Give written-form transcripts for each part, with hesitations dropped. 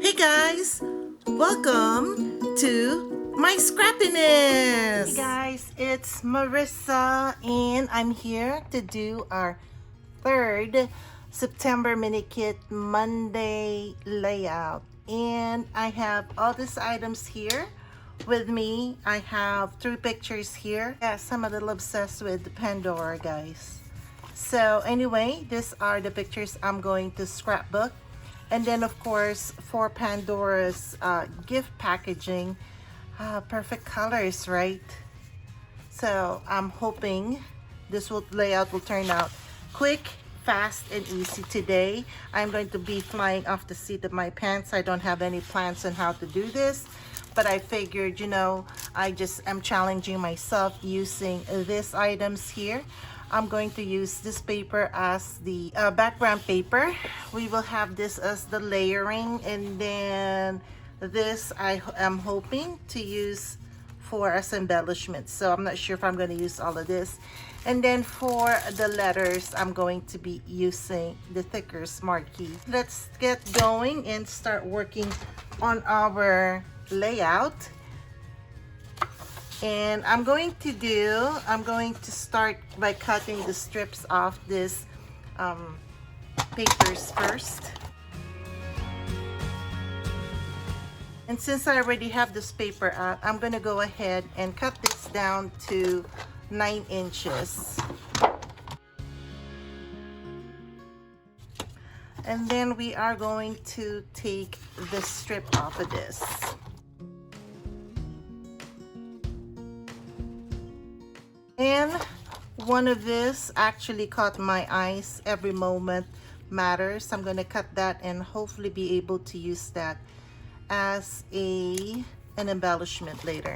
Hey guys, welcome to my scrappiness. Hey guys, it's Marissa and I'm here to do our third September mini kit Monday layout. And I have all these items here with me. I have 3 pictures here. Yes, I'm a little obsessed with Pandora, guys. So anyway, these are the pictures I'm going to scrapbook. And then of course for Pandora's gift packaging, perfect colors, right? So I'm hoping this layout will turn out quick, fast, and easy. Today I'm going to be flying off the seat of my pants. I don't have any plans on how to do this, but I figured, you know, I just am challenging myself using these items here. I'm going to use this paper as the background paper. We will have this as the layering, and then this I am hoping to use for as embellishments. So I'm not sure if I'm going to use all of this. And then for the letters, I'm going to be using the thicker Smart Key. Let's get going and start working on our layout. And I'm going to start by cutting the strips off this papers first. And since I already have this paper out, I'm going to go ahead and cut this down to 9 inches. And then we are going to take the strip off of this. And one of this actually caught my eyes. Every moment matters. I'm going to cut that and hopefully be able to use that as an embellishment later.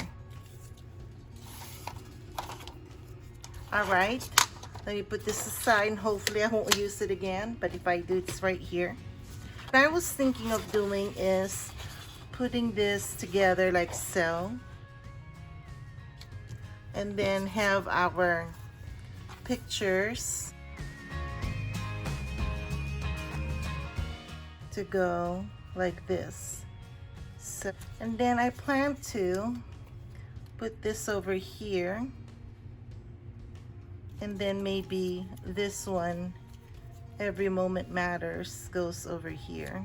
All right, let me put this aside and hopefully I won't use it again, but if I do, it's right here. What I was thinking of doing is putting this together like so, and then have our pictures to go like this. So, and then I plan to put this over here, and then maybe this one, every moment matters, goes over here.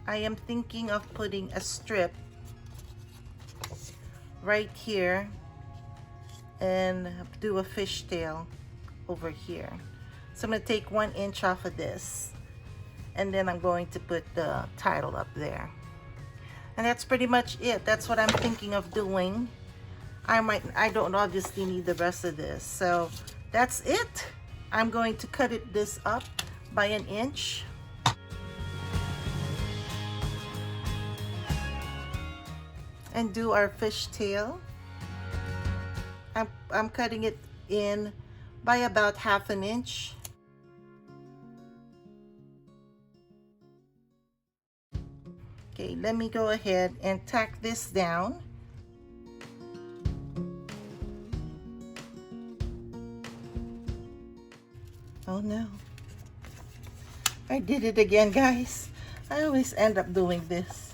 I am thinking of putting a strip right here and do a fishtail over here. So I'm going to take 1 inch off of this, and then I'm going to put the title up there. And that's pretty much it. That's what I'm thinking of doing. I don't obviously need the rest of this. So that's it. I'm going to cut this up by 1 inch. And do our fishtail. I'm cutting it in by about 1/2 inch. Okay, let me go ahead and tack this down. Oh no, I did it again, guys. I always end up doing this.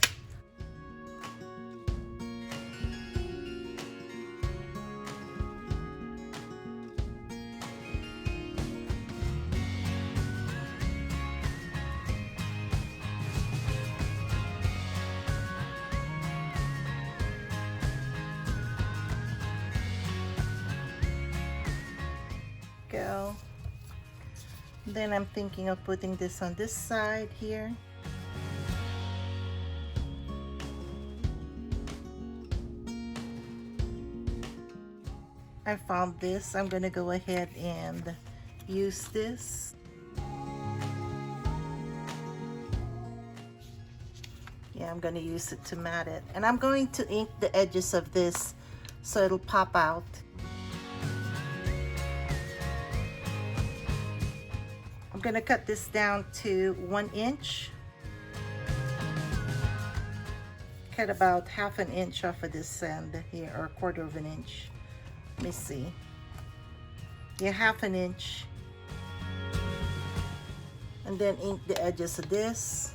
Go. Then I'm thinking of putting this on this side here. I found this. I'm gonna go ahead and use this. Yeah, I'm gonna use it to mat it. And I'm going to ink the edges of this so it'll pop out. I'm gonna cut this down to 1 inch. Cut about 1/2 inch off of this end here, or 1/4 inch. Let me see. Yeah, 1/2 inch. And then ink the edges of this.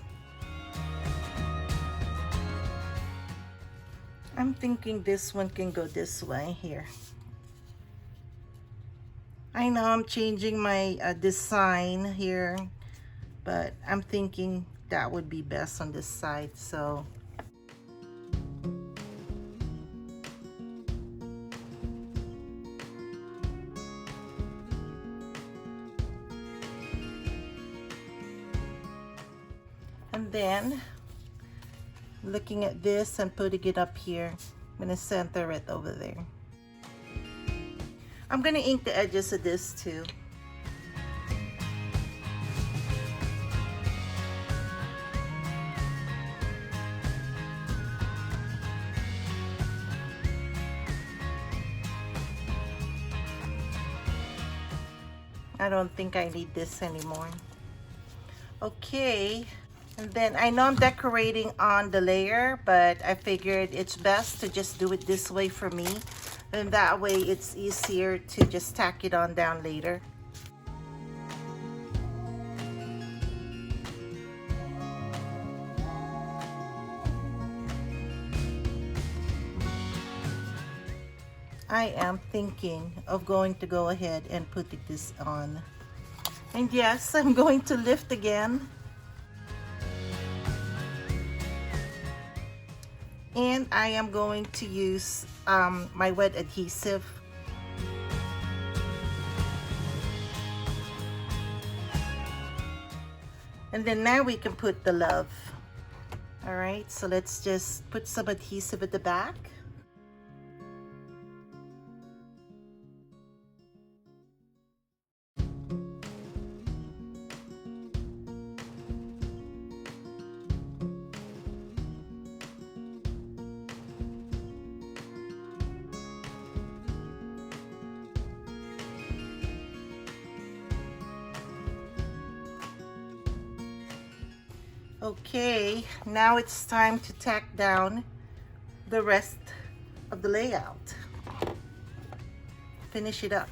I'm thinking this one can go this way here. I know I'm changing my design here, but I'm thinking that would be best on this side. So and then looking at this and putting it up here, I'm gonna center it over there. I'm gonna ink the edges of this too. I don't think I need this anymore. Okay, and then I know I'm decorating on the layer, but I figured it's best to just do it this way for me. And that way it's easier to just tack it on down later. I am thinking of going to go ahead and putting this on. And yes, I'm going to lift again. And I am going to use my wet adhesive. And then now we can put the love. All right, so let's just put some adhesive at the back. Okay, now it's time to tack down the rest of the layout. Finish it up.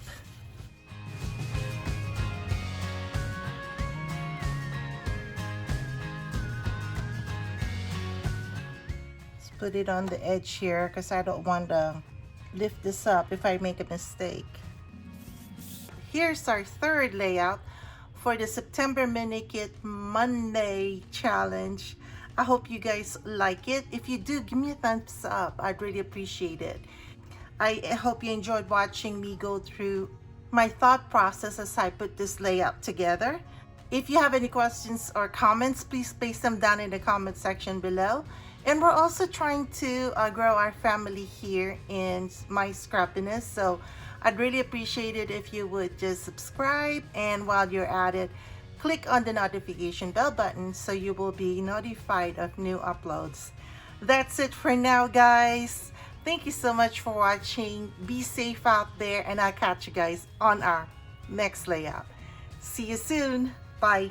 Let's put it on the edge here because I don't want to lift this up if I make a mistake. Here's our third layout for the September Mini Kit Monday challenge. I hope you guys like it. If you do, give me a thumbs up. I'd really appreciate it. I hope you enjoyed watching me go through my thought process as I put this layout together. If you have any questions or comments, please place them down in the comment section below. And we're also trying to grow our family here in My Scrappiness. So I'd really appreciate it if you would just subscribe, and while you're at it, click on the notification bell button so you will be notified of new uploads. That's it for now, guys. Thank you so much for watching. Be safe out there, and I'll catch you guys on our next layout. See you soon. Bye.